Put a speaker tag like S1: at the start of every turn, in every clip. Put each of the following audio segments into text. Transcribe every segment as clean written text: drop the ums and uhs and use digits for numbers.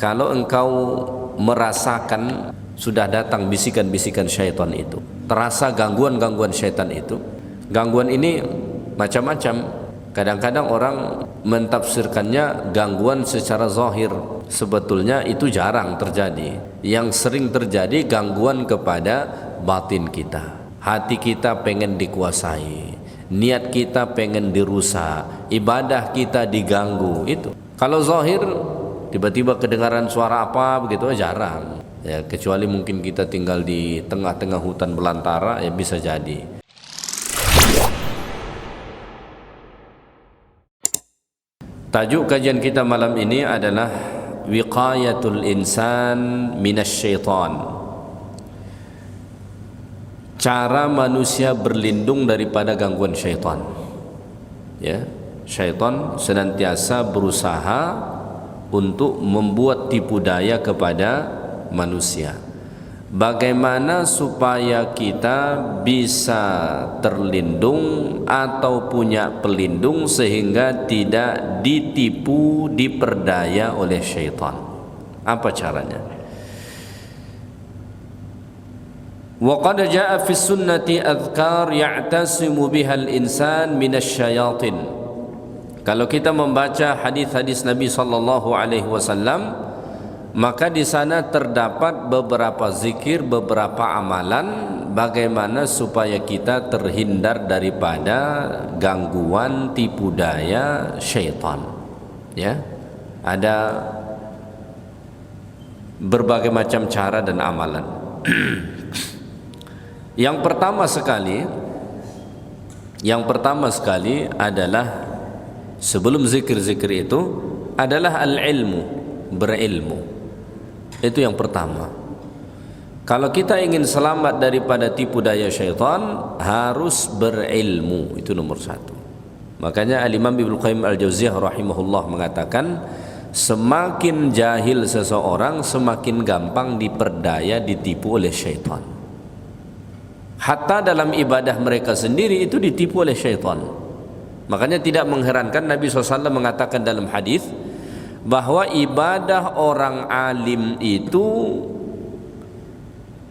S1: kalau engkau merasakan sudah datang bisikan-bisikan syaitan itu, terasa gangguan-gangguan syaitan itu. Gangguan ini macam-macam. Kadang-kadang orang mentafsirkannya gangguan secara zahir. Sebetulnya itu jarang terjadi. Yang sering terjadi gangguan kepada batin kita. Hati kita pengen dikuasai, niat kita pengen dirusak, ibadah kita diganggu. Itu kalau zahir tiba-tiba kedengaran suara apa begitu jarang ya, kecuali mungkin kita tinggal di tengah-tengah hutan belantara ya bisa jadi. Tajuk kajian kita malam ini adalah wiqayatul insan minasyaitan. Cara manusia berlindung daripada gangguan syaitan. Ya, syaitan senantiasa berusaha untuk membuat tipu daya kepada manusia. Bagaimana supaya kita bisa terlindung atau punya pelindung sehingga tidak ditipu, diperdaya oleh syaitan? Apa caranya? Wa qad jaa'a fi sunnati adhkar ya'tasimu biha al-insan minasyayatin. Kalau kita membaca hadis-hadis Nabi sallallahu alaihi wasallam, maka di sana terdapat beberapa zikir, beberapa amalan bagaimana supaya kita terhindar daripada gangguan tipu daya syaitan. Ya, ada berbagai macam cara dan amalan. Yang pertama sekali adalah sebelum zikir-zikir itu adalah al-ilmu, berilmu. Itu yang pertama. Kalau kita ingin selamat daripada tipu daya syaitan, harus berilmu. Itu nomor satu. Makanya Al-Imam Ibnu Qayyim Al-Jauziyah rahimahullah mengatakan, semakin jahil seseorang, semakin gampang diperdaya, ditipu oleh syaitan. Hatta dalam ibadah mereka sendiri itu ditipu oleh syaitan. Makanya tidak mengherankan Nabi SAW mengatakan dalam hadis bahwa ibadah orang alim itu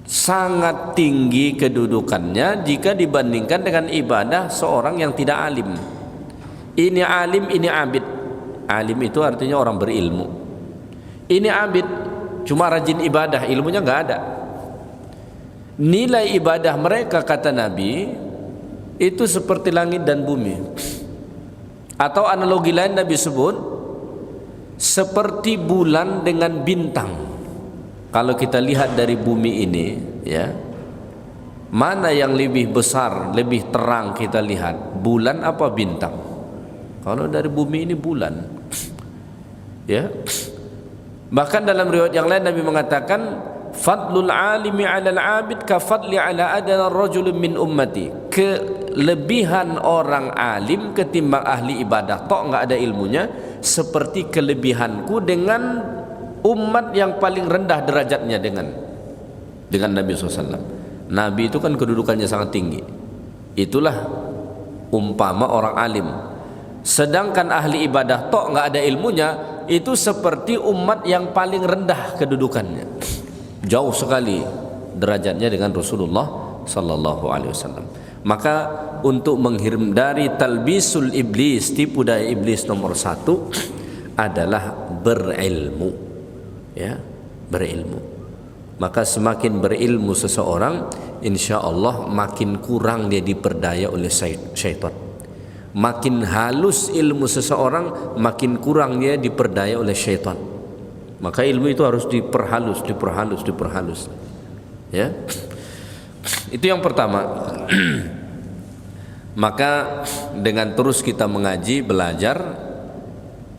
S1: sangat tinggi kedudukannya jika dibandingkan dengan ibadah seorang yang tidak alim. Ini alim, ini abid. Alim itu artinya orang berilmu. Ini abid, cuma rajin ibadah, ilmunya nggak ada. Nilai ibadah mereka, kata Nabi, itu seperti langit dan bumi. Atau analogi lain Nabi sebut seperti bulan dengan bintang. Kalau kita lihat dari bumi ini, ya, mana yang lebih besar, lebih terang kita lihat, bulan apa bintang? Kalau dari bumi ini bulan, ya. Bahkan dalam riwayat yang lain Nabi mengatakan, fadlul alimi 'alal 'abid ka fadli 'ala adana rajulin min ummati. Kelebihan orang alim ketimbang ahli ibadah tok enggak ada ilmunya seperti kelebihanku dengan umat yang paling rendah derajatnya dengan Nabi SAW. Nabi itu kan kedudukannya sangat tinggi. Itulah umpama orang alim. Sedangkan ahli ibadah tok enggak ada ilmunya, itu seperti umat yang paling rendah kedudukannya. Jauh sekali derajatnya dengan Rasulullah sallallahu alaihi wasallam. Maka untuk menghindari talbisul iblis, tipu daya iblis, nomor satu adalah berilmu. Ya, berilmu. Maka semakin berilmu seseorang, insya Allah makin kurang dia diperdaya oleh syaitan. Makin halus ilmu seseorang, makin kurang dia diperdaya oleh syaitan. Maka ilmu itu harus diperhalus. Ya, itu yang pertama. Maka dengan terus kita mengaji, belajar,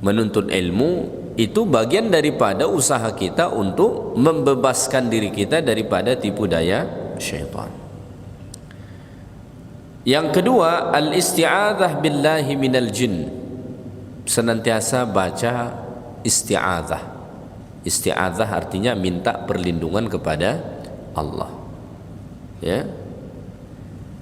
S1: menuntut ilmu, itu bagian daripada usaha kita untuk membebaskan diri kita daripada tipu daya syaitan. Yang kedua, al-isti'adzah billahi minal jin. Senantiasa baca isti'adzah. Isti'adzah artinya minta perlindungan kepada Allah. Ya.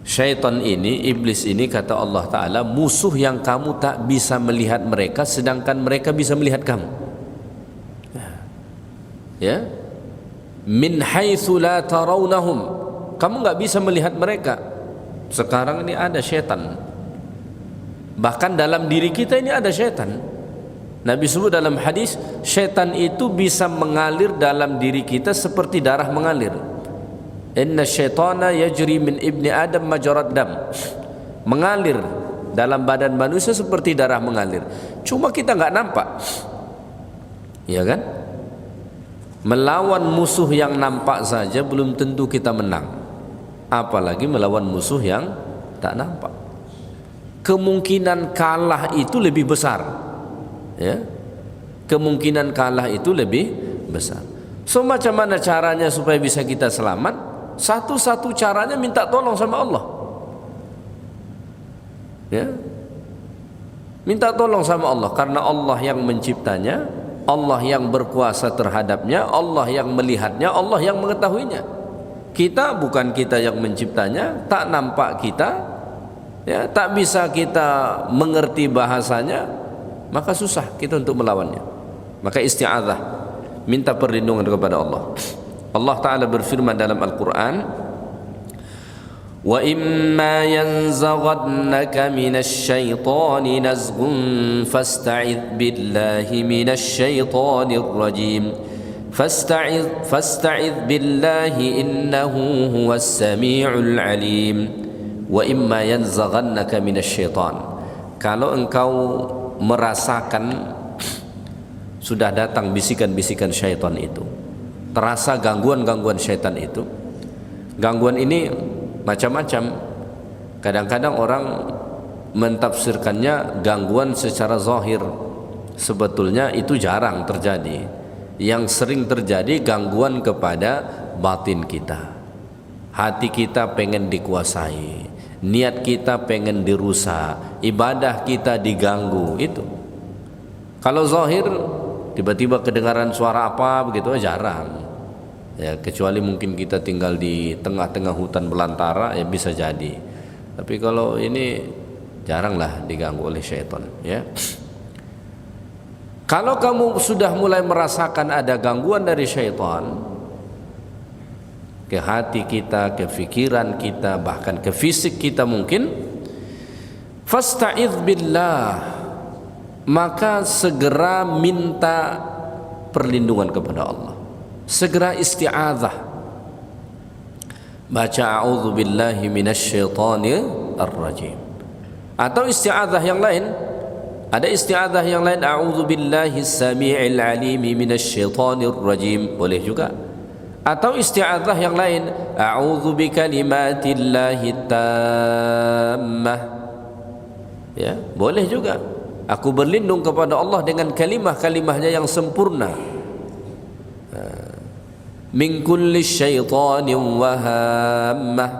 S1: Syaitan ini, iblis ini, kata Allah Ta'ala, musuh yang kamu tak bisa melihat mereka sedangkan mereka bisa melihat kamu. Ya, min haitsu la tarawnahum, kamu nggak bisa melihat mereka. Sekarang ini ada syaitan, bahkan dalam diri kita ini ada syaitan. Nabi sebut dalam hadis, syaitan itu bisa mengalir dalam diri kita seperti darah mengalir. Inna syaitana yajri min ibni adam majrad dam, mengalir dalam badan manusia seperti darah mengalir. Cuma kita nggak nampak, ya kan? Melawan musuh yang nampak saja belum tentu kita menang, apalagi melawan musuh yang tak nampak. Kemungkinan kalah itu lebih besar, ya, kemungkinan kalah itu lebih besar. So macam mana caranya supaya bisa kita selamat? Satu-satu caranya minta tolong sama Allah, ya, minta tolong sama Allah, karena Allah yang menciptanya, Allah yang berkuasa terhadapnya, Allah yang melihatnya, Allah yang mengetahuinya. Kita bukan kita yang menciptanya, tak nampak kita, ya, tak bisa kita mengerti bahasanya, maka susah kita untuk melawannya. Maka isti'adzah, minta perlindungan kepada Allah. Allah Ta'ala berfirman dalam Al-Quran, wa imma yanzaghannaka minasy syaitani nazghun fasta'idz billahi minasy syaitanir rajim fasta'idz billahi innahu huwas samiul alim. Wa imma yanzaghannaka minasy syaitan, kalau engkau merasakan sudah datang bisikan-bisikan syaitan itu, terasa gangguan-gangguan syaitan itu. Gangguan ini macam-macam. Kadang-kadang orang mentafsirkannya gangguan secara zahir, sebetulnya itu jarang terjadi. Yang sering terjadi gangguan kepada batin kita. Hati kita pengen dikuasai, niat kita pengen dirusak, ibadah kita diganggu. Itu kalau zahir, tiba-tiba kedengaran suara apa begitu, jarang. Ya, kecuali mungkin kita tinggal di tengah-tengah hutan belantara, ya bisa jadi. Tapi kalau ini jaranglah diganggu oleh syaitan, ya. Kalau kamu sudah mulai merasakan ada gangguan dari syaitan ke hati kita, ke pikiran kita, bahkan ke fisik kita mungkin, fasta'idz billah, maka segera minta perlindungan kepada Allah. Segera isti'adzah, baca a'udzu billahi minasy syaithanir rajim. Atau isti'adzah yang lain, ada isti'adzah yang lain, a'udzu billahi samii'il alim minasy syaithanir rajim, boleh juga. Atau isti'adzah yang lain, a'udzu bikalimatillahi tammah, ya, boleh juga. Aku berlindung kepada Allah dengan kalimah-kalimahnya yang sempurna. Min kulli syaitanin wa hammah,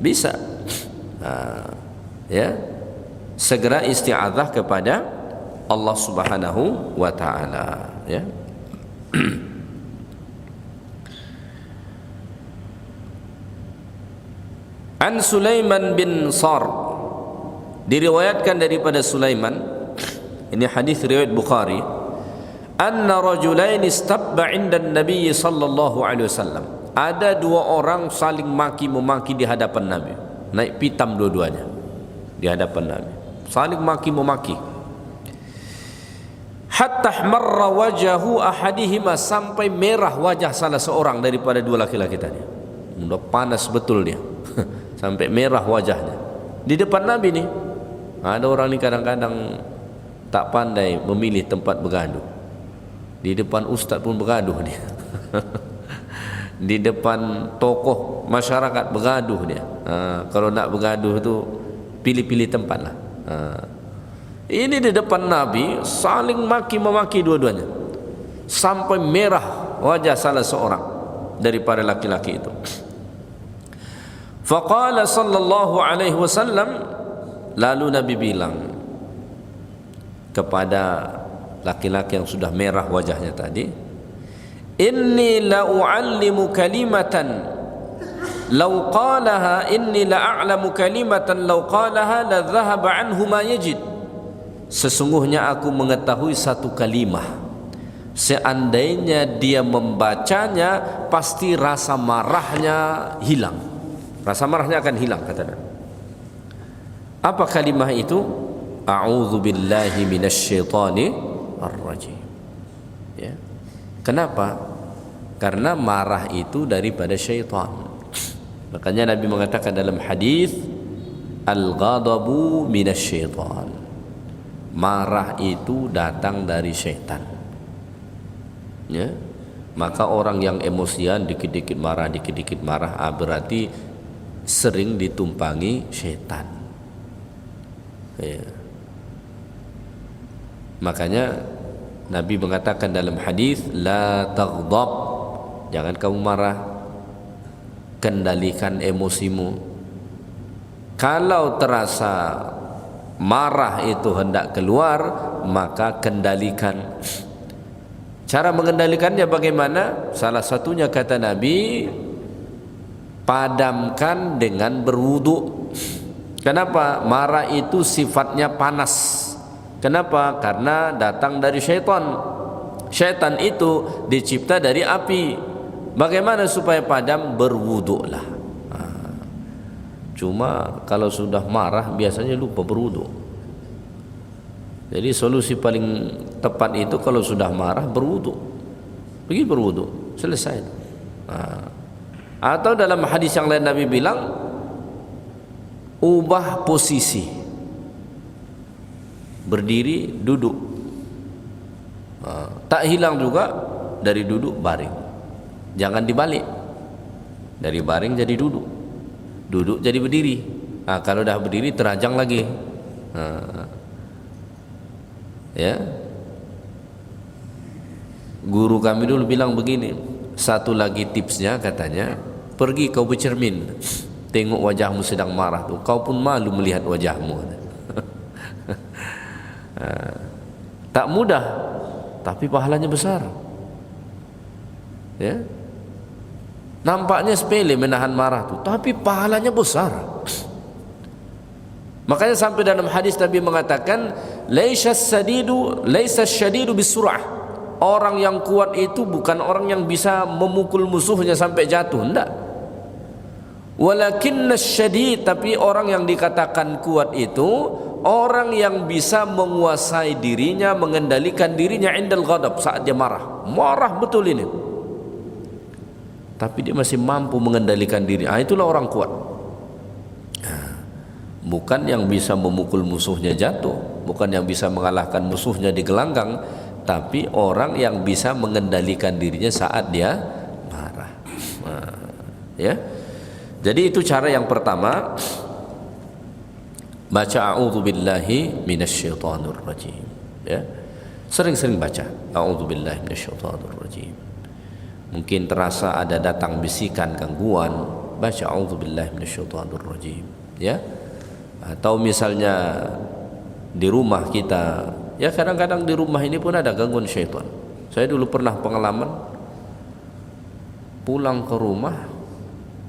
S1: bisa. Ya, segera isti'adzah kepada Allah Subhanahu wa taala, ya. An Sulaiman bin Sar, diriwayatkan daripada Sulaiman, ini hadis riwayat Bukhari, anna rajulain istabba 'inda an-nabiy sallallahu alaihi wasallam, ada dua orang saling maki-memaki di hadapan Nabi, naik pitam dua-duanya di hadapan Nabi, saling maki-memaki. Hatta ihmarra wajhu ahadihima, sampai merah wajah salah seorang daripada dua laki-laki tadi. Udah panas betul dia sampai merah wajahnya di depan Nabi nih. Ada orang ni kadang-kadang tak pandai memilih tempat bergaduh. Di depan ustaz pun bergaduh dia. Di depan tokoh masyarakat bergaduh dia. Kalau nak bergaduh tu pilih-pilih tempat lah. Ini di depan Nabi saling maki-memaki dua-duanya sampai merah wajah salah seorang daripada laki-laki itu. Faqala sallallahu alaihi wasallam, lalu Nabi bilang kepada laki-laki yang sudah merah wajahnya tadi, inni la u'allimu kalimatan law qalaha, inni la a'lamu kalimatan law qalaha la dhahaba anhu ma yajid. Sesungguhnya aku mengetahui satu kalimah, Seandainya dia membacanya, pasti rasa marahnya hilang. Rasa marahnya akan hilang, kata Nabi. Apa kalimah itu? A'udzu billahi minasyaitonir rajim. Ya. Kenapa? Karena marah itu daripada syaitan. Makanya Nabi mengatakan dalam hadis, al-ghadabu minasyaitan. Marah itu datang dari syaitan. Ya. Maka orang yang emosian dikit-dikit marah, berarti sering ditumpangi syaitan. Ya. Makanya Nabi mengatakan dalam hadis, la taghdab, jangan kamu marah, kendalikan emosimu. Kalau terasa marah itu hendak keluar, maka kendalikan. Cara mengendalikannya bagaimana? Salah satunya kata Nabi, padamkan dengan berwudu. Kenapa? Marah itu sifatnya panas. Kenapa? Karena datang dari syaitan. Syaitan itu dicipta dari api. Bagaimana supaya padam? Berwudulah. Cuma kalau sudah marah biasanya lupa berwudu. Jadi solusi paling tepat itu kalau sudah marah berwudu. Pergi berwudu, selesai. Atau dalam hadis yang lain Nabi bilang, ubah posisi. Berdiri, duduk. Tak hilang juga dari duduk baring. Jangan dibalik. Dari baring jadi duduk. Duduk jadi berdiri. Kalau dah berdiri terajang lagi. Ya, guru kami dulu bilang begini, satu lagi tipsnya katanya, pergi kau bercermin, tengok wajahmu sedang marah tu, kau pun malu melihat wajahmu. Tak mudah, tapi pahalanya besar. Ya, nampaknya sepele menahan marah tu, tapi pahalanya besar. Makanya sampai dalam hadis Nabi mengatakan, laisa syadidu bisur'ah. Orang yang kuat itu bukan orang yang bisa memukul musuhnya sampai jatuh, enggak. Walakinna syadid, tapi orang yang dikatakan kuat itu orang yang bisa menguasai dirinya, mengendalikan dirinya indal ghadab, saat dia marah. Marah betul ini. Tapi dia masih mampu mengendalikan diri. Itulah orang kuat. Bukan yang bisa memukul musuhnya jatuh, bukan yang bisa mengalahkan musuhnya di gelanggang, tapi orang yang bisa mengendalikan dirinya saat dia marah. Ya. Jadi itu cara yang pertama, baca a'udzubillahi minasyaitonir rajim. Ya. Sering-sering baca a'udzubillahi minasyaitonir rajim. Mungkin terasa ada datang bisikan gangguan, baca a'udzubillahi minasyaitonir rajim. Ya. Atau misalnya di rumah kita, ya kadang-kadang di rumah ini pun ada gangguan syaitan. Saya dulu pernah pengalaman pulang ke rumah,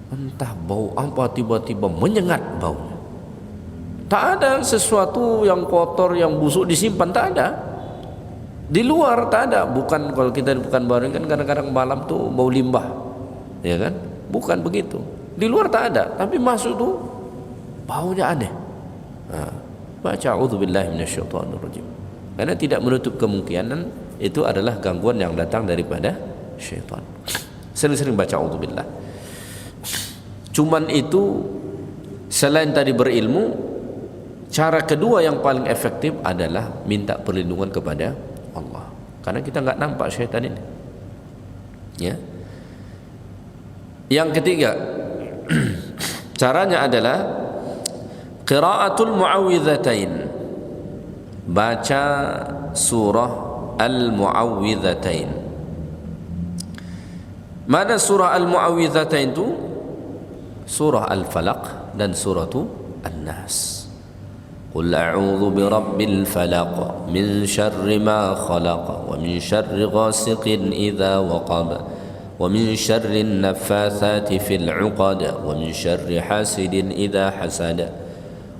S1: entah bau apa tiba-tiba menyengat baunya. Tak ada sesuatu yang kotor, yang busuk disimpan, tak ada. Di luar tak ada. Bukan kalau kita bukan baring kan kadang-kadang malam tuh bau limbah, ya kan? Bukan begitu. Di luar tak ada, tapi masuk tuh baunya aneh. Baca a'udzubillahi minasyaitonir rajim. Karena tidak menutup kemungkinan itu adalah gangguan yang datang daripada syaitan. Sering-sering baca a'udzubillah. Cuman itu, selain tadi berilmu, cara kedua yang paling efektif adalah minta perlindungan kepada Allah. Karena kita enggak nampak syaitan ini. Ya. Yang ketiga, caranya adalah qiraatul muawwidzatain, baca surah al-muawwidzatain. Mana surah al-muawwidzatain itu? Surah al-falaq dan suratu an-nas. Qul a'udzu birabbil falaq min syarri ma khalaq wa min syarri ghasiqin idza waqab wa min syarri an-naffatsati fil 'uqad wa min syarri hasidin idza hasad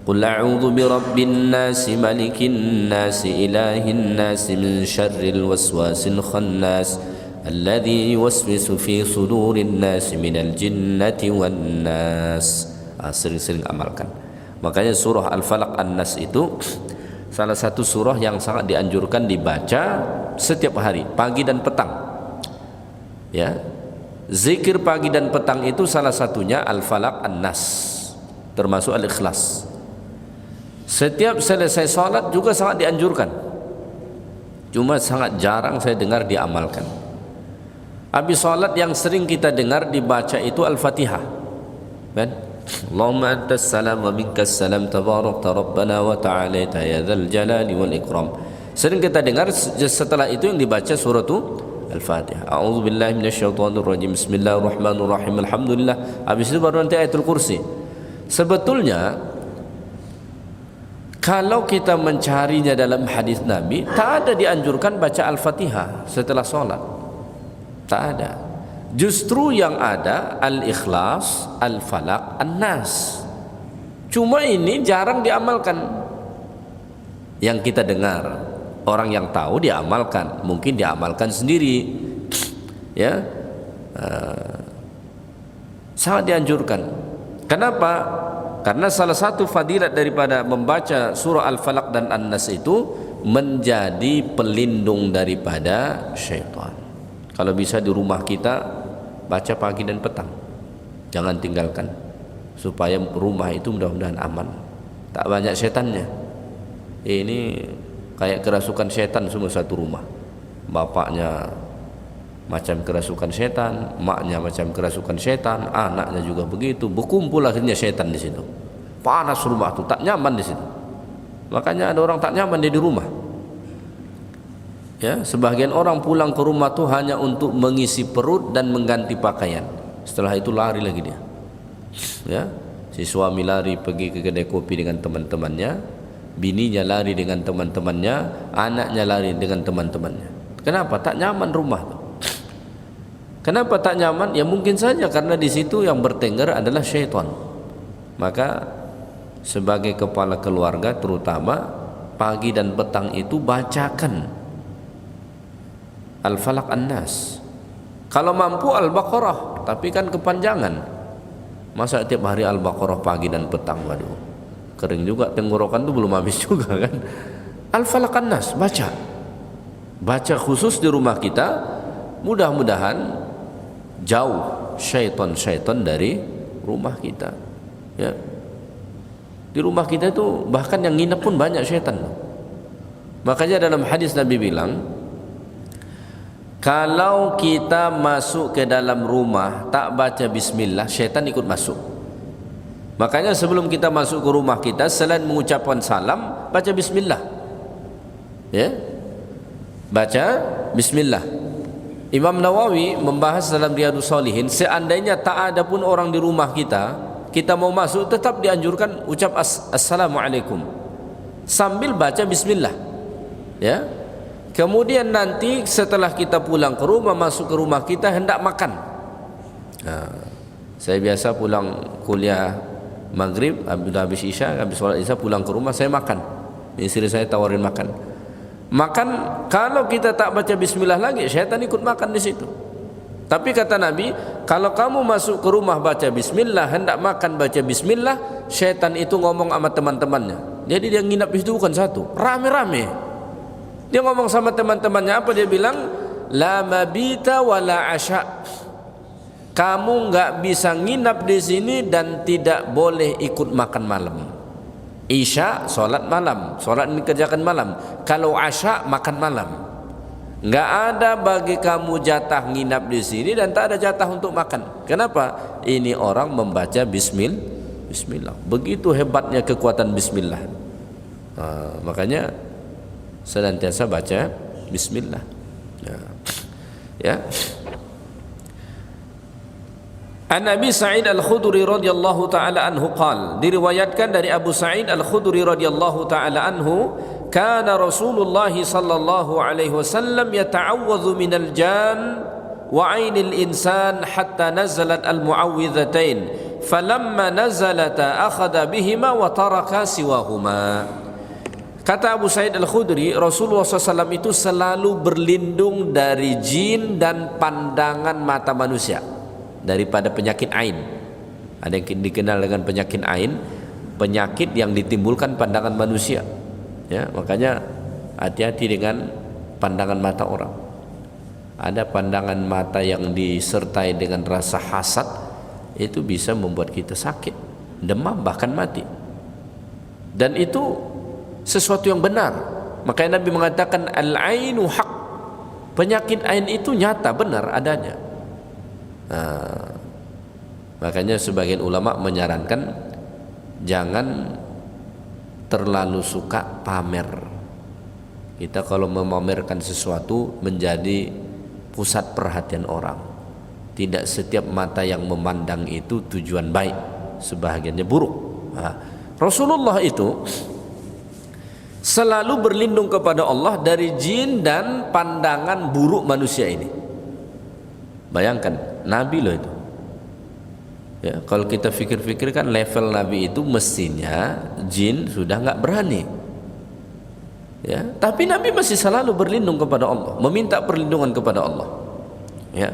S1: Qul a'udzu birabbin nas malikin nas ilahin nas min syarril waswasil khannas alladzi yuwaswisu fi sudurin nas minal jinnati wan nas. Sering-sering amalkan. Makanya surah Al-Falaq An-Nas itu salah satu surah yang sangat dianjurkan dibaca setiap hari, pagi dan petang. Ya. Zikir pagi dan petang itu salah satunya Al-Falaq An-Nas, termasuk Al-Ikhlas. Setiap selesai salat juga sangat dianjurkan. Cuma sangat jarang saya dengar diamalkan. Habis salat yang sering kita dengar dibaca itu Al-Fatihah. Kan? Allahumma antas salam wa minkas salam tabarakta rabbana wa ta'alaita ya dzal jalali wal ikram. Sering kita dengar, setelah itu yang dibaca surah Al-Fatihah. A'udzu billahi minasyaitonir rajim. Bismillahirrahmanirrahim. Alhamdulillah. Habis itu baru nanti ayatul kursi. Sebetulnya kalau kita mencarinya dalam hadis Nabi, tak ada dianjurkan baca Al-Fatihah setelah sholat. Tak ada. Justru yang ada Al-Ikhlas, Al-Falaq, An-Nas. Cuma ini jarang diamalkan. Yang kita dengar, orang yang tahu diamalkan, mungkin diamalkan sendiri. Ya, sangat dianjurkan. Kenapa? Karena salah satu fadilat daripada membaca surah Al-Falaq dan An-Nas itu menjadi pelindung daripada syaitan. Kalau bisa di rumah kita baca pagi dan petang, jangan tinggalkan, supaya rumah itu mudah-mudahan aman, tak banyak setannya. Ini kayak kerasukan setan semua satu rumah. Bapaknya macam kerasukan setan, maknya macam kerasukan setan, anaknya juga begitu. Berkumpul akhirnya setan di situ. Panas rumah itu, tak nyaman di situ. Makanya ada orang tak nyaman dia di rumah. Ya, sebagian orang pulang ke rumah tuh hanya untuk mengisi perut dan mengganti pakaian. Setelah itu lari lagi dia. Ya, si suami lari pergi ke kedai kopi dengan teman-temannya, bininya lari dengan teman-temannya, anaknya lari dengan teman-temannya. Kenapa? Tak nyaman rumah tuh. Kenapa tak nyaman? Ya mungkin saja karena di situ yang bertengger adalah syaitan. Maka sebagai kepala keluarga terutama pagi dan petang itu bacakan Al-Falaq An-Nas. Kalau mampu Al-Baqarah, tapi kan kepanjangan. Masa tiap hari Al-Baqarah pagi dan petang, waduh. Kering juga tenggorokan tuh belum habis juga kan. Al-Falaq An-Nas baca. Baca khusus di rumah kita, mudah-mudahan jauh syaitan-syaitan dari rumah kita. Ya. Di rumah kita itu bahkan yang nginep pun banyak syaitan. Makanya dalam hadis Nabi bilang, kalau kita masuk ke dalam rumah tak baca bismillah, syaitan ikut masuk. Makanya sebelum kita masuk ke rumah kita, selain mengucapkan salam, baca bismillah. Ya. Baca bismillah. Imam Nawawi membahas dalam Riyadhus Shalihin, seandainya tak ada pun orang di rumah kita, kita mau masuk tetap dianjurkan ucap assalamualaikum sambil baca bismillah. Ya. Kemudian nanti setelah kita pulang ke rumah, masuk ke rumah kita hendak makan. Saya biasa pulang kuliah maghrib, habis isya, habis sholat isya pulang ke rumah saya makan. Istri saya tawarin makan. Makan, kalau kita tak baca bismillah lagi, syaitan ikut makan di situ. Tapi kata Nabi, kalau kamu masuk ke rumah baca bismillah, hendak makan baca bismillah, syaitan itu ngomong sama teman-temannya. Jadi dia nginap di situ bukan satu, rame-rame. Dia ngomong sama teman-temannya apa? Dia bilang, la mabita wala asya. Kamu enggak bisa nginap di sini dan tidak boleh ikut makan malam. Isya salat malam, salat ini kerjakan malam. Kalau asya makan malam. Enggak ada bagi kamu jatah nginap di sini dan tak ada jatah untuk makan. Kenapa? Ini orang membaca bismillah. Begitu hebatnya kekuatan bismillah. Makanya senantiasa baca bismillah. Ya. An Abi Sa'id Al-Khudri radhiyallahu taala anhu qala, diriwayatkan dari Abu Sa'id Al-Khudri radhiyallahu taala anhu, kana Rasulullah sallallahu alaihi wasallam yata'awwadhu minal jan wa 'ainil insan hatta nazalat al-mu'awwidhatain falamma nazalata akhadha bihima wa taraka siwahuma. Kata Abu Sa'id Al-Khudri, Rasulullah SAW itu selalu berlindung dari jin dan pandangan mata manusia, daripada penyakit ain. Ada yang dikenal dengan penyakit ain, penyakit yang ditimbulkan pandangan manusia. Ya, makanya hati-hati dengan pandangan mata orang. Ada pandangan mata yang disertai dengan rasa hasad, itu bisa membuat kita sakit, demam, bahkan mati. Dan itu sesuatu yang benar. Makanya Nabi mengatakan al-ainu haq. Penyakit ain itu nyata, benar adanya. Makanya sebagian ulama menyarankan jangan terlalu suka pamer. Kita kalau memamerkan sesuatu menjadi pusat perhatian orang. Tidak setiap mata yang memandang itu tujuan baik, sebahagiannya buruk. Rasulullah itu selalu berlindung kepada Allah dari jin dan pandangan buruk manusia ini. Bayangkan, Nabi loh itu. Ya, kalau kita fikir-fikir kan level Nabi itu mestinya jin sudah nggak berani. Ya, tapi Nabi masih selalu berlindung kepada Allah, meminta perlindungan kepada Allah. Ya,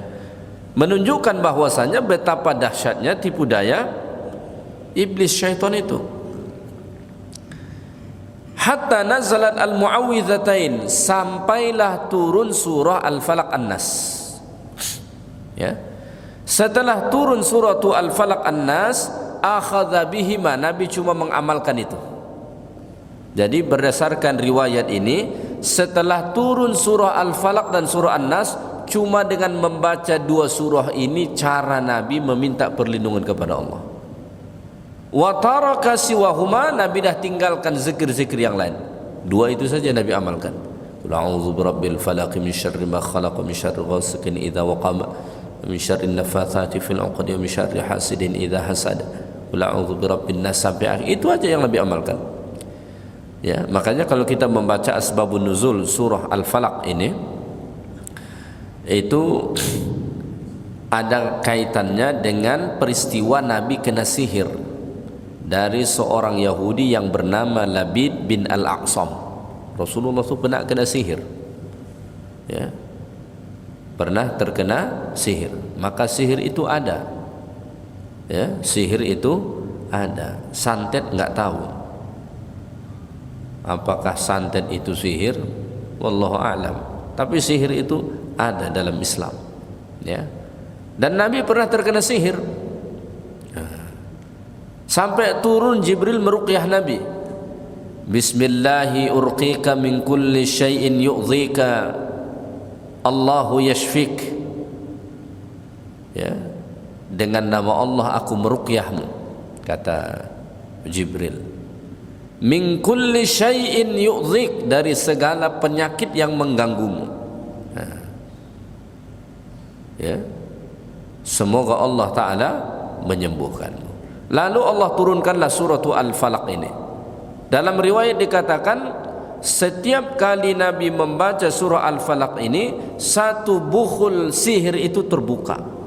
S1: menunjukkan bahwasanya betapa dahsyatnya tipu daya iblis syaitan itu. Hatta nazalat al-mu'awwidhatain, sampailah turun surah Al-Falaq An-Nas. Ya. Setelah turun surah Al-Falaq An-Nas, akhadha bihima, Nabi cuma mengamalkan itu. Jadi berdasarkan riwayat ini, setelah turun surah Al-Falaq dan surah An-Nas, cuma dengan membaca dua surah ini cara Nabi meminta perlindungan kepada Allah. Wa taraka siwahuma, Nabi dah tinggalkan zikir-zikir yang lain. Dua itu saja Nabi amalkan. Qul a'udzu birabbil falaq min syarri ma khalaq min syarri ghasiqin idza waqab min syarri nafathati fil 'uqad min syarri hasidin idza hasad. Qul a'udzu birabbin nas, sampai itu aja yang Nabi amalkan. Ya, makanya kalau kita membaca asbabun nuzul surah Al-Falaq ini, itu ada kaitannya dengan peristiwa Nabi kena sihir dari seorang Yahudi yang bernama Labid bin Al-Aqsam. Rasulullah itu pernah kena sihir. Ya. Pernah terkena sihir. Maka sihir itu ada. Ya, sihir itu ada. Santet enggak tahu. Apakah santet itu sihir? Wallahu a'lam. Tapi sihir itu ada dalam Islam. Ya. Dan Nabi pernah terkena sihir. Sampai turun Jibril meruqyah Nabi. Bismillahi urqika min kulli syai'in yu'dhika, Allahu yashfik. Ya. Dengan nama Allah aku meruqyahmu, kata Jibril. Min kulli syai'in yu'dhik, dari segala penyakit yang mengganggumu. Ya. Semoga Allah Ta'ala menyembuhkanmu. Lalu Allah turunkanlah surah Al-Falaq ini. Dalam riwayat dikatakan setiap kali Nabi membaca surah Al-Falaq ini, satu bukhul sihir itu terbuka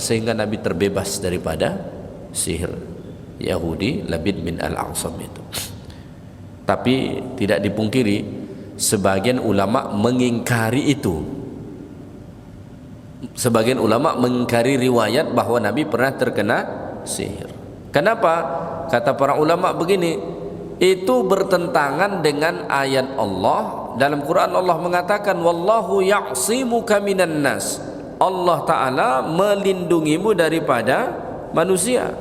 S1: sehingga Nabi terbebas daripada sihir Yahudi Labid bin Al-Aqsam itu. Tapi tidak dipungkiri sebagian ulama mengingkari itu. Sebagian ulama mengingkari riwayat bahwa Nabi pernah terkena sihir. Kenapa? Kata para ulama begini, itu bertentangan dengan ayat Allah. Dalam Quran Allah mengatakan wallahu ya'simuka minan nas, Allah Ta'ala melindungimu daripada manusia,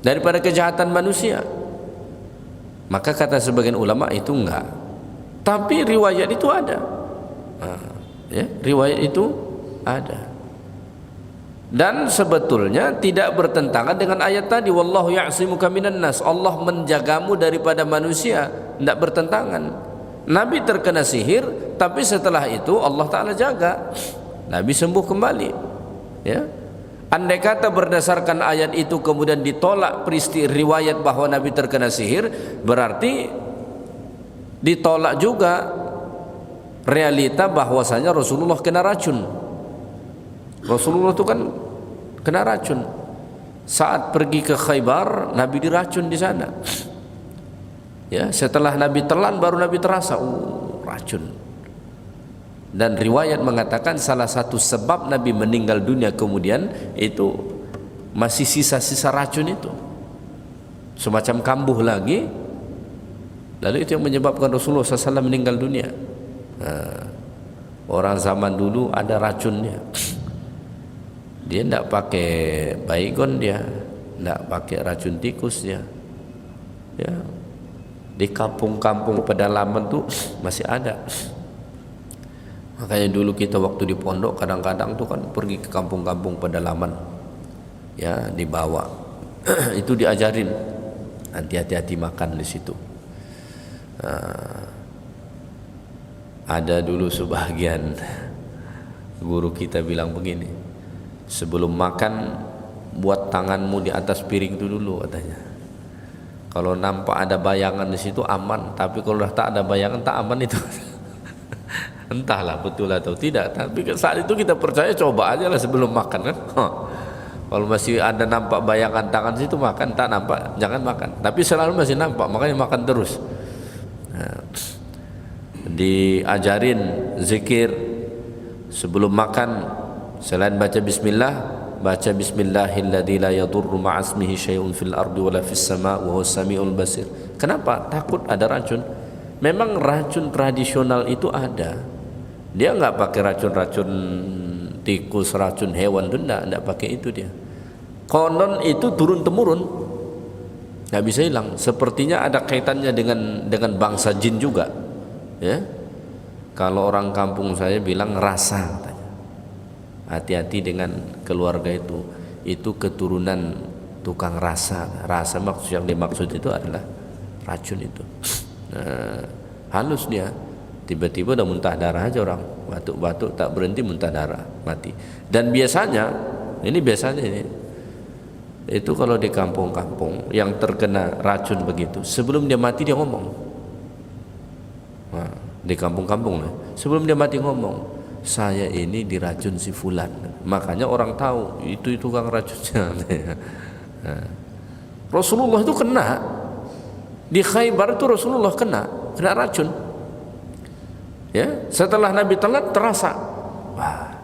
S1: daripada kejahatan manusia. Maka kata sebagian ulama itu enggak, tapi riwayat itu ada. Ya, riwayat itu ada. Dan sebetulnya tidak bertentangan dengan ayat tadi wallahu ya'simuka minan nas, Allah menjagamu daripada manusia, tidak bertentangan. Nabi terkena sihir, tapi setelah itu Allah Ta'ala jaga, Nabi sembuh kembali. Ya. Andai kata berdasarkan ayat itu kemudian ditolak peristiwa riwayat bahwa Nabi terkena sihir, berarti ditolak juga realita bahwasanya Rasulullah kena racun. Rasulullah itu kan kena racun. Saat pergi ke Khaybar, Nabi diracun di sana. Ya, setelah Nabi telan baru Nabi terasa, racun. Dan riwayat mengatakan salah satu sebab Nabi meninggal dunia kemudian itu masih sisa-sisa racun itu, semacam kambuh lagi. Lalu itu yang menyebabkan Rasulullah SAW meninggal dunia. Orang zaman dulu ada racunnya. Dia tidak pakai baygon, dia tidak pakai racun tikus dia. Ya, di kampung-kampung pedalaman tuh masih ada. Makanya dulu kita waktu di pondok kadang-kadang tuh kan pergi ke kampung-kampung pedalaman, ya dibawa, itu diajarin hati-hati makan di situ. Ada dulu sebagian guru kita bilang begini, sebelum makan buat tanganmu di atas piring itu dulu katanya. Kalau nampak ada bayangan di situ aman, tapi kalau dah tak ada bayangan tak aman itu. Entahlah betul atau tidak, tapi saat itu kita percaya coba aja lah sebelum makan kan. Kalau masih ada nampak bayangan tangan situ makan, tak nampak jangan makan. Tapi selalu masih nampak, makanya makan terus. Diajarin zikir sebelum makan, selain baca bismillah, baca bismillahilladzi la yadurru ma'asmihi syai'un fil ardi wala fis sama' wa huwas samiul basir. Kenapa? Takut ada racun. Memang racun tradisional itu ada. Dia enggak pakai racun-racun tikus, racun hewan, enggak pakai itu dia. Konon itu turun temurun, enggak bisa hilang. Sepertinya ada kaitannya dengan bangsa jin juga. Ya. Kalau orang kampung saya bilang rasa katanya. Hati-hati dengan keluarga itu. Itu keturunan tukang rasa. Rasa maksud yang dimaksud itu adalah racun itu. Halus dia, tiba-tiba udah muntah darah aja orang, batuk-batuk tak berhenti muntah darah, mati. Dan biasanya ini itu kalau di kampung-kampung yang terkena racun begitu, sebelum dia mati dia ngomong. Nah, di kampung-kampung sebelum dia mati ngomong, saya ini diracun si fulan. Makanya orang tahu itu tukang racunnya. Nah, Rasulullah itu kena di Khaybar, itu Rasulullah kena racun. Ya, setelah Nabi telan terasa, wah,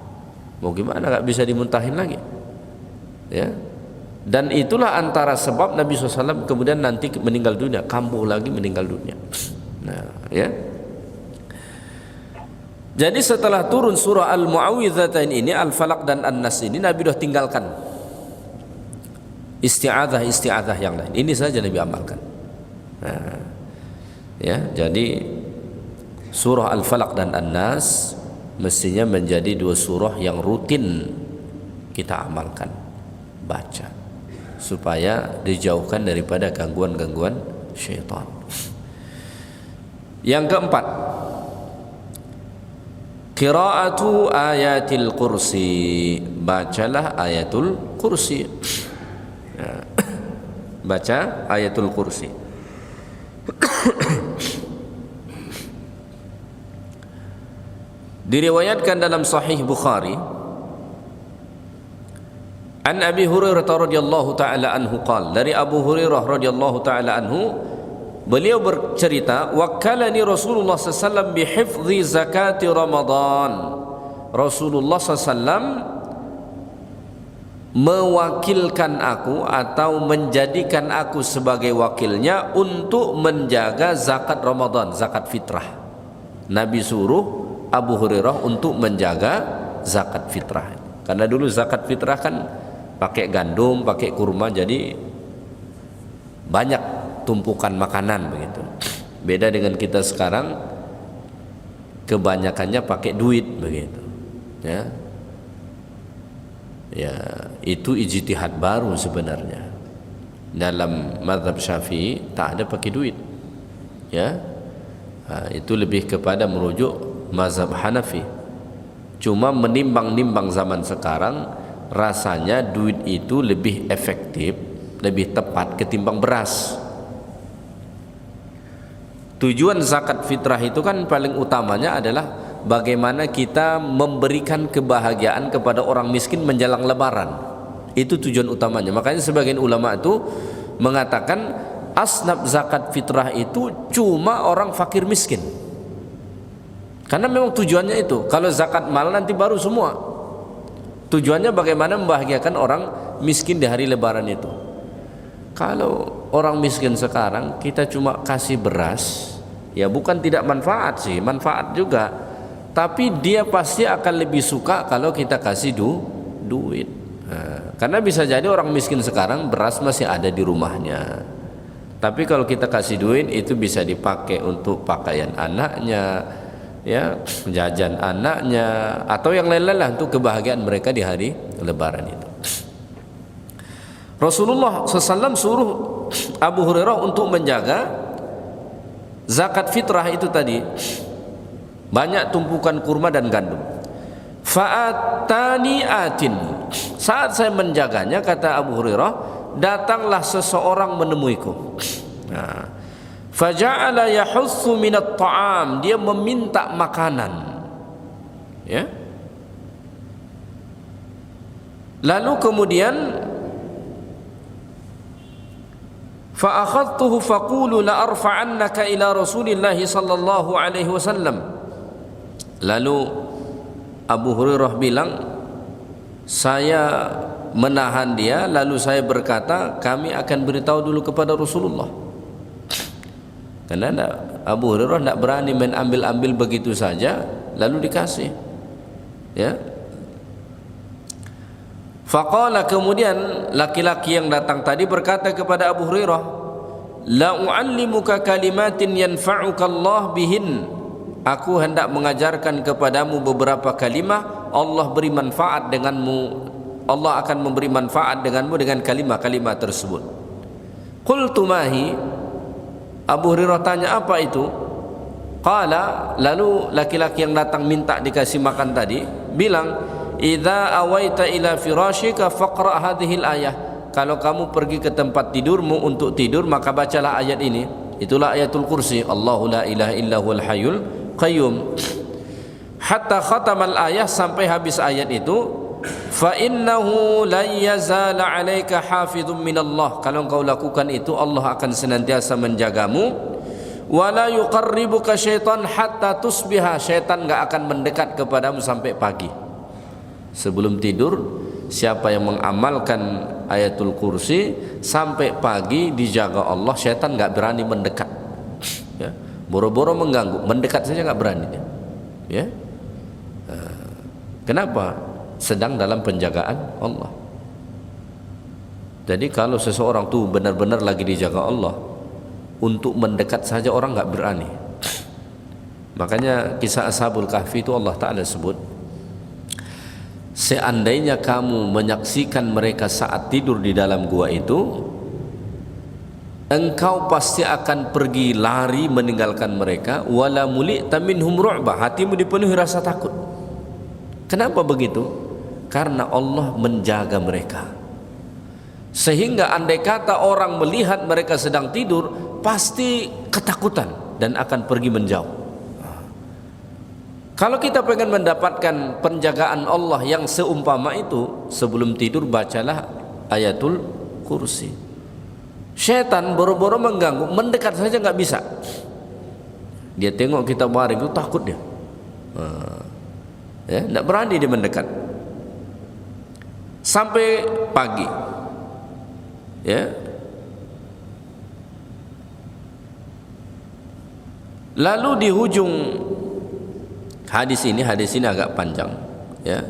S1: mau gimana, nggak bisa dimuntahin lagi. Ya, dan itulah antara sebab Nabi SAW kemudian nanti meninggal dunia, kambuh lagi meninggal dunia. Nah, ya. Jadi setelah turun surah Al-Mu'awwidzatain ini, Al-Falaq dan An-Nas ini, Nabi sudah tinggalkan isti'adzah yang lain. Ini saja Nabi amalkan. Nah, ya, jadi surah Al-Falaq dan An-Nas mestinya menjadi dua surah yang rutin kita amalkan, baca, supaya dijauhkan daripada gangguan-gangguan syaitan. Yang keempat, qiraatu ayatil kursi, bacalah ayatul kursi. Baca ayatul kursi. Diriwayatkan dalam Sahih Bukhari an Abi Hurairah radhiyallahu taala anhu qala, dari Abu Hurairah radhiyallahu taala anhu, beliau bercerita, wakkalani Rasulullah sallallahu alaihi wasallam bihifdzi zakati Ramadan. Rasulullah sallallahu alaihi wasallam mewakilkan aku atau menjadikan aku sebagai wakilnya untuk menjaga zakat Ramadan, zakat fitrah. Nabi suruh Abu Hurairah untuk menjaga zakat fitrah. Karena dulu zakat fitrah kan pakai gandum, pakai kurma, jadi banyak tumpukan makanan begitu. Beda dengan kita sekarang, kebanyakannya pakai duit begitu. Ya. Ya, itu ijtihad baru sebenarnya. Dalam mazhab Syafi'i tak ada pakai duit. Ya. Itu lebih kepada merujuk mazhab Hanafi. Cuma menimbang-nimbang zaman sekarang, rasanya duit itu lebih efektif, lebih tepat ketimbang beras. Tujuan zakat fitrah itu kan paling utamanya adalah bagaimana kita memberikan kebahagiaan kepada orang miskin menjelang lebaran. Itu tujuan utamanya. Makanya sebagian ulama itu mengatakan asnaf zakat fitrah itu cuma orang fakir miskin. Karena memang tujuannya itu. Kalau zakat mal nanti baru semua. Tujuannya bagaimana membahagiakan orang miskin di hari lebaran itu. Kalau orang miskin sekarang kita cuma kasih beras, ya bukan tidak manfaat sih, manfaat juga. Tapi dia pasti akan lebih suka kalau kita kasih duit. Nah, karena bisa jadi orang miskin sekarang beras masih ada di rumahnya. Tapi kalau kita kasih duit itu bisa dipakai untuk pakaian anaknya, ya, jajan anaknya, atau yang lain-lain lah untuk kebahagiaan mereka di hari lebaran itu. Rasulullah SAW suruh Abu Hurairah untuk menjaga zakat fitrah itu tadi. Banyak tumpukan kurma dan gandum. Fa'atani atin. Saat saya menjaganya, kata Abu Hurairah, datanglah seseorang menemuiku. Nah, faja'ala yahussu minat ta'am, dia meminta makanan. Ya. Lalu kemudian fa akhadtuhu faqulu la arfa'annaka ila Rasulillah sallallahu alaihi wasallam. Lalu Abu Hurairah bilang, saya menahan dia, lalu saya berkata, kami akan beritahu dulu kepada Rasulullah. Karena Abu Hurairah tidak berani main ambil-ambil begitu saja lalu dikasih. Ya. Faqala, kemudian laki-laki yang datang tadi berkata kepada Abu Hurairah, la u'allimuka kalimatin yanfa'uka Allah bihin. Aku hendak mengajarkan kepadamu beberapa kalimah, Allah beri manfaat denganmu, Allah akan memberi manfaat denganmu dengan kalimah-kalimah tersebut. Qultu mahi, Abu Hurairah tanya, apa itu? Qala, lalu laki-laki yang datang minta dikasih makan tadi bilang, idza awaita ila firashika faqra hadhil ayah. Kalau kamu pergi ke tempat tidurmu untuk tidur, maka bacalah ayat ini. Itulah ayatul kursi, Allahu la ilaha illa huwal hayyul qayyum. Hatta khatamal ayah, sampai habis ayat itu. Fa innahu la yazala 'alaika hafizun minallah. Kalau engkau lakukan itu, Allah akan senantiasa menjagamu. Wala yuqarribuka syaitan hatta tusbiha. Syaitan enggak akan mendekat kepadamu sampai pagi. Sebelum tidur, siapa yang mengamalkan ayatul kursi sampai pagi dijaga Allah, syaitan enggak berani mendekat. Ya. Boro-boro mengganggu, mendekat saja enggak berani dia. Ya. Kenapa? Sedang dalam penjagaan Allah. Jadi kalau seseorang tuh benar-benar lagi dijaga Allah, untuk mendekat saja orang enggak berani. Makanya kisah Ashabul Kahfi itu Allah Ta'ala sebut, seandainya kamu menyaksikan mereka saat tidur di dalam gua itu, engkau pasti akan pergi lari meninggalkan mereka. Wala muli'ta minhum ru'ba, hatimu dipenuhi rasa takut. Kenapa begitu? Karena Allah menjaga mereka, sehingga andai kata orang melihat mereka sedang tidur, pasti ketakutan dan akan pergi menjauh. Kalau kita pengen mendapatkan penjagaan Allah yang seumpama itu, sebelum tidur bacalah ayatul kursi. Syaitan boro-boro mengganggu, mendekat saja nggak bisa. Dia tengok kita baring itu takut dia, ya, nggak berani dia mendekat sampai pagi. Ya. Lalu di hujung hadis ini agak panjang, ya.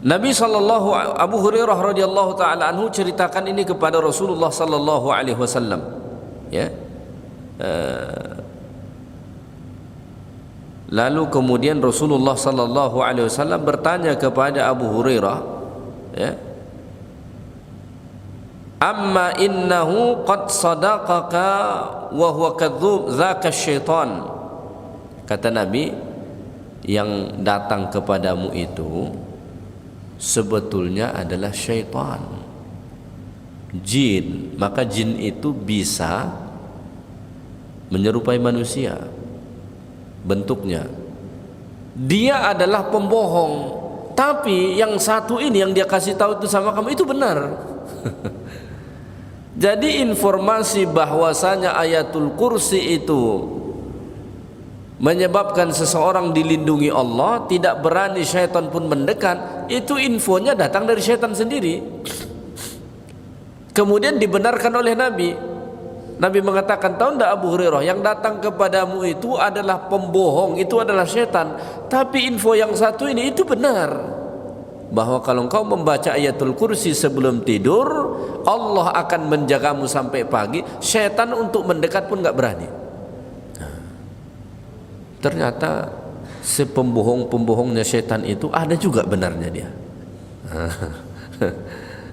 S1: Nabi sallallahu Abu Hurairah radhiyallahu taala anhu ceritakan ini kepada Rasulullah sallallahu alaihi wasallam, ya. Lalu kemudian Rasulullah sallallahu alaihi wasallam bertanya kepada Abu Hurairah, ya, amma innahu qad sadaqaka wa huwa kadzdzub dzaka syaitan. Kata Nabi, yang datang kepadamu itu sebetulnya adalah syaitan, jin. Maka jin itu bisa menyerupai manusia bentuknya. Dia adalah pembohong, Tapi yang satu ini yang dia kasih tahu itu sama kamu itu benar. Jadi informasi bahwasanya ayatul kursi itu menyebabkan seseorang dilindungi Allah, tidak berani syaitan pun mendekat, itu infonya datang dari syaitan sendiri. Kemudian dibenarkan oleh Nabi. Nabi mengatakan, tahu tidak Abu Hurairah, yang datang kepadamu itu adalah pembohong, itu adalah syaitan. Tapi info yang satu ini itu benar, bahwa kalau engkau membaca ayatul kursi sebelum tidur, Allah akan menjagamu sampai pagi. Syaitan untuk mendekat pun nggak berani. Ternyata sepembohong-pembohongnya syaitan itu ada juga benarnya dia.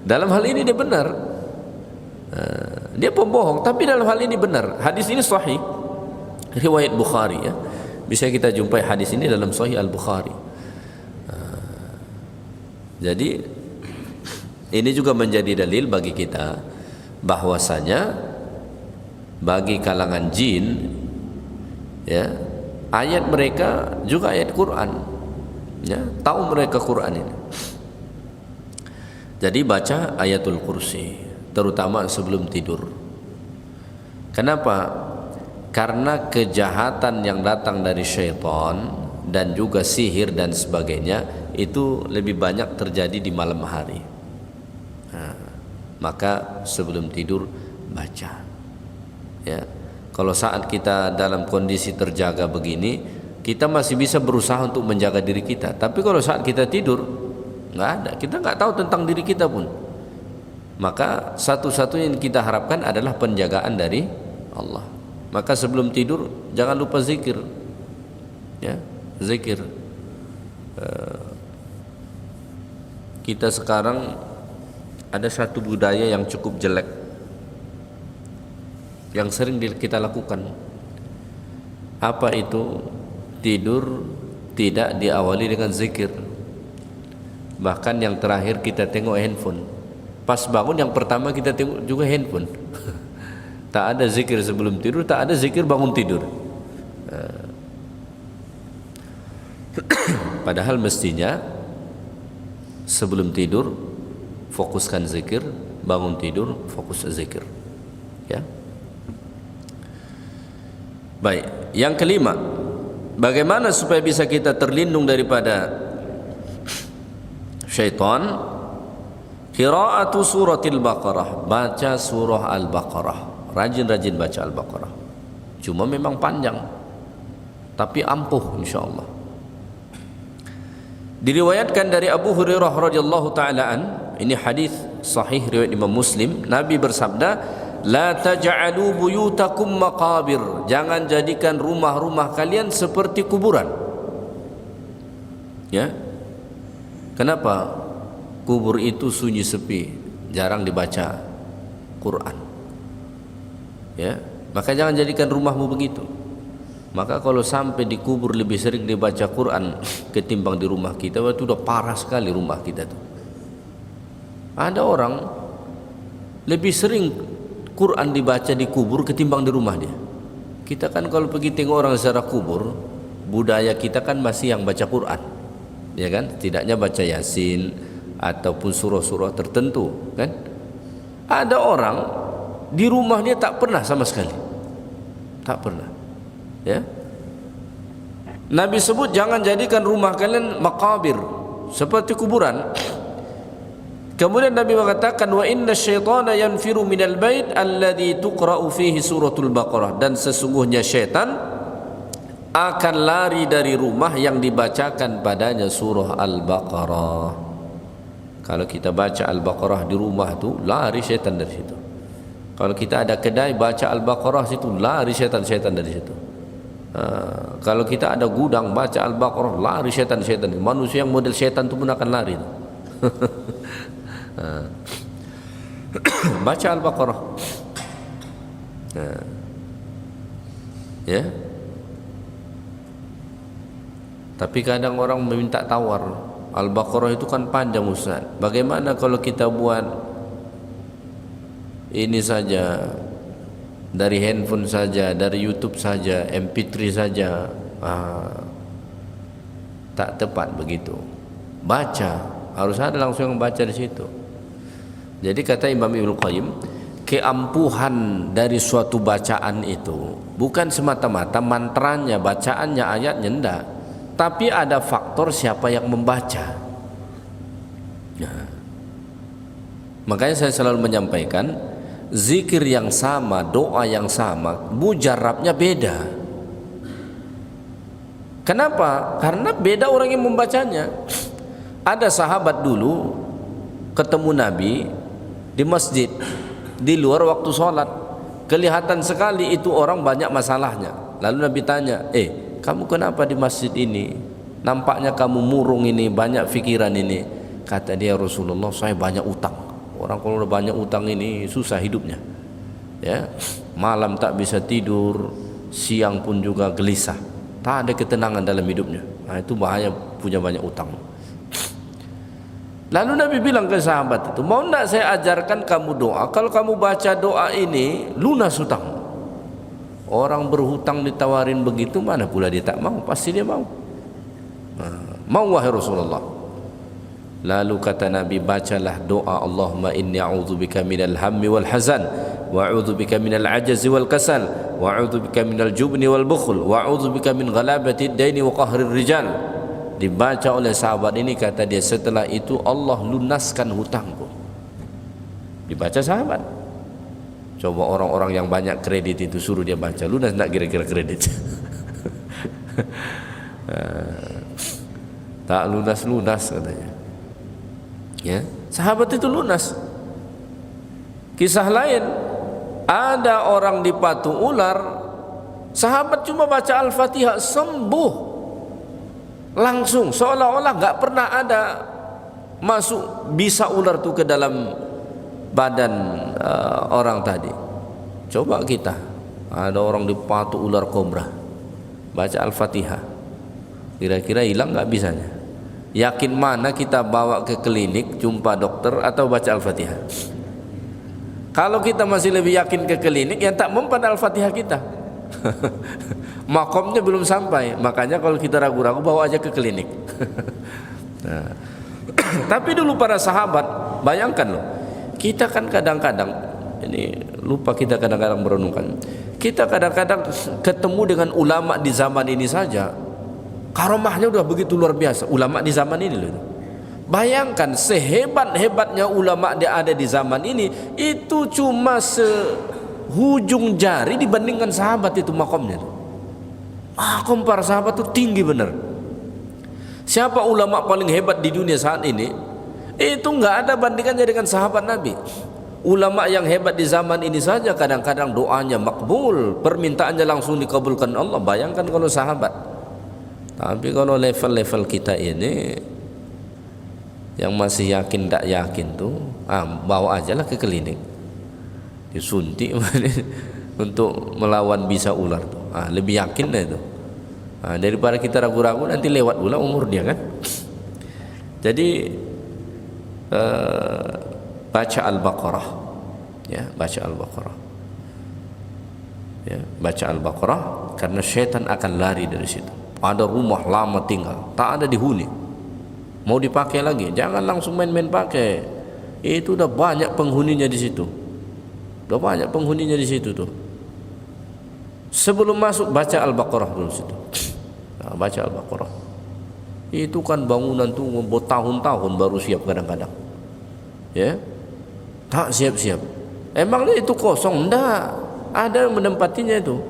S1: Dalam hal ini dia benar. Dia pembohong, tapi dalam hal ini benar. Hadis ini sahih, riwayat Bukhari ya. Bisa kita jumpai hadis ini dalam Sahih Al-Bukhari. Jadi ini juga menjadi dalil bagi kita bahwasanya bagi kalangan jin ya, ayat mereka juga ayat Quran ya, tahu mereka Quran ini. Jadi baca ayatul kursi terutama sebelum tidur. Kenapa? Karena kejahatan yang datang dari syaitan dan juga sihir dan sebagainya itu lebih banyak terjadi di malam hari. Maka sebelum tidur baca ya. Kalau saat kita dalam kondisi terjaga begini, kita masih bisa berusaha untuk menjaga diri kita. Tapi kalau saat kita tidur, nggak ada, kita nggak tahu tentang diri kita pun. Maka satu-satunya yang kita harapkan adalah penjagaan dari Allah. Maka sebelum tidur jangan lupa zikir ya, zikir. Kita sekarang ada satu budaya yang cukup jelek yang sering kita lakukan. Apa itu? Tidur tidak diawali dengan zikir. Bahkan yang terakhir kita tengok handphone. Pas bangun yang pertama kita tengok juga handphone. Tak ada zikir sebelum tidur, tak ada zikir bangun tidur. Padahal mestinya sebelum tidur fokuskan zikir, bangun tidur fokus zikir. Ya. Baik, yang kelima, bagaimana supaya bisa kita terlindung daripada syaitan? Qira'atu suratil Baqarah, baca surah Al-Baqarah. Rajin-rajin baca Al-Baqarah. Cuma memang panjang, tapi ampuh insyaallah. Diriwayatkan dari Abu Hurairah radhiyallahu taala an, ini hadis sahih riwayat Imam Muslim, Nabi bersabda, "La taj'alu buyutakum maqabir." Jangan jadikan rumah-rumah kalian seperti kuburan. Ya. Kenapa? Kubur itu sunyi sepi, jarang dibaca Quran. Ya, maka jangan jadikan rumahmu begitu. Maka kalau sampai di kubur lebih sering dibaca Quran ketimbang di rumah kita, itu udah parah sekali rumah kita tuh. Ada orang lebih sering Quran dibaca di kubur ketimbang di rumah dia. Kita kan kalau pergi tengok orang secara kubur, budaya kita kan masih yang baca Quran, ya kan? Tidaknya baca Yasin ataupun surah-surah tertentu kan. Ada orang di rumah dia tak pernah sama sekali, tak pernah ya. Nabi sebut jangan jadikan rumah kalian maqabir, seperti kuburan. Kemudian Nabi mengatakan, wa inna syaitana yanfiru minal bait alladhi tuqra'u fihi suratul Baqarah, dan sesungguhnya syaitan akan lari dari rumah yang dibacakan padanya surah Al-Baqarah. Kalau kita baca Al-Baqarah di rumah tu, lari syaitan dari situ. Kalau kita ada kedai baca Al-Baqarah situ, lari syaitan dari situ. Kalau kita ada gudang baca Al-Baqarah, lari syaitan. Manusia yang model syaitan tu pun akan lari. Baca Al-Baqarah. Ya. Tapi kadang orang meminta tawar. Al-Baqarah itu kan panjang Ustaz. Bagaimana kalau kita buat ini saja, dari handphone saja, dari YouTube saja, MP3 saja? Tak tepat begitu. baca, harus ada langsung yang baca di situ. Jadi kata Imam Ibnu Qayyim, keampuhan dari suatu bacaan itu bukan semata-mata mantranya, bacaannya, ayatnya, enggak, tapi ada faktor siapa yang membaca. Nah, makanya saya selalu menyampaikan, zikir yang sama, doa yang sama, mujarabnya beda. Kenapa? Karena beda orang yang membacanya. Ada sahabat dulu ketemu Nabi di masjid, di luar waktu sholat, kelihatan sekali itu orang banyak masalahnya. Lalu Nabi tanya, kamu kenapa di masjid ini? Nampaknya kamu murung ini, banyak pikiran ini. Kata dia, Rasulullah, saya banyak utang. Orang kalau udah banyak utang ini susah hidupnya, ya. Malam tak bisa tidur, siang pun juga gelisah, tak ada ketenangan dalam hidupnya. Nah, itu bahaya punya banyak utang. Lalu Nabi bilang ke sahabat itu, mau enggak saya ajarkan kamu doa? Kalau kamu baca doa ini, lunas hutang. Orang berhutang ditawarin begitu, mana pula dia tak mau? Pasti dia mau. Mau wahai Rasulullah. Lalu kata Nabi, bacalah doa, Allahumma inni a'udzubika minal hammi wal hazan, wa a'udzubika minal ajazi wal kasal, wa a'udzubika minal jubni wal bukhl, wa a'udzubika min ghalabati ad-daini wa qahrir rijal. Dibaca oleh sahabat ini, kata dia, setelah itu Allah lunaskan hutangku. Dibaca sahabat. Coba orang-orang yang banyak kredit itu suruh dia baca, lunas enggak kira-kira kredit? Tak lunas-lunas katanya. Ya, sahabat itu lunas. Kisah lain, ada orang dipatu ular, sahabat cuma baca Al-Fatihah sembuh langsung, seolah-olah nggak pernah ada masuk bisa ular itu ke dalam badan orang tadi. Coba kita, ada orang dipatu ular kobra, baca Al-Fatihah, kira-kira hilang nggak bisanya? Yakin mana kita bawa ke klinik jumpa dokter atau baca Al-Fatihah? Kalau kita masih lebih yakin ke klinik, yang tak mempan Al-Fatihah kita. Makomnya belum sampai, makanya kalau kita ragu-ragu bawa aja ke klinik. Nah, tapi dulu para sahabat, bayangkan loh, kita kan kadang-kadang, ini lupa kita kadang-kadang merenungkan, kita kadang-kadang ketemu dengan ulama di zaman ini saja, karomahnya udah begitu luar biasa. Ulama di zaman ini loh. Bayangkan sehebat-hebatnya ulama dia ada di zaman ini, itu cuma sehujung jari dibandingkan sahabat itu makomnya. Makom para sahabat itu tinggi benar. Siapa ulama paling hebat di dunia saat ini? Itu nggak ada bandingannya dengan sahabat Nabi. Ulama yang hebat di zaman ini saja kadang-kadang doanya makbul, permintaannya langsung dikabulkan Allah. Bayangkan kalau sahabat. Tapi kalau level-level kita ini yang masih yakin tak yakin tuh, bawa aja lah ke klinik, disuntik untuk melawan bisa ular tuh. Lebih yakin dah itu. Daripada kita ragu-ragu nanti lewat pula umur dia kan. Jadi baca Al-Baqarah, ya, baca Al-Baqarah, ya, baca Al-Baqarah, karena syaitan akan lari dari situ. Ada rumah lama tinggal, tak ada dihuni, mau dipakai lagi, jangan langsung main-main pakai. Itu udah banyak penghuninya di situ, udah banyak penghuninya di situ tuh. Sebelum masuk baca Al-Baqarah dulu situ. Nah, baca Al-Baqarah. Itu kan bangunan tuh bertahun-tahun baru siap kadang-kadang. Ya, tak siap-siap. Emangnya itu kosong? Enggak, ada yang menempatinya itu.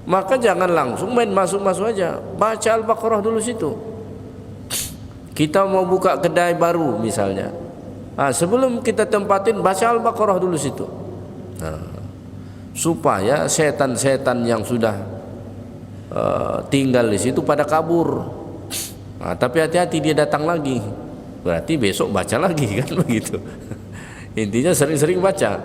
S1: Maka jangan langsung main masuk-masuk aja, baca Al-Baqarah dulu situ. Kita mau buka kedai baru misalnya, sebelum kita tempatin baca Al-Baqarah dulu situ. Supaya setan-setan yang sudah tinggal di situ pada kabur. Tapi hati-hati dia datang lagi, berarti besok baca lagi kan begitu. Intinya sering-sering baca.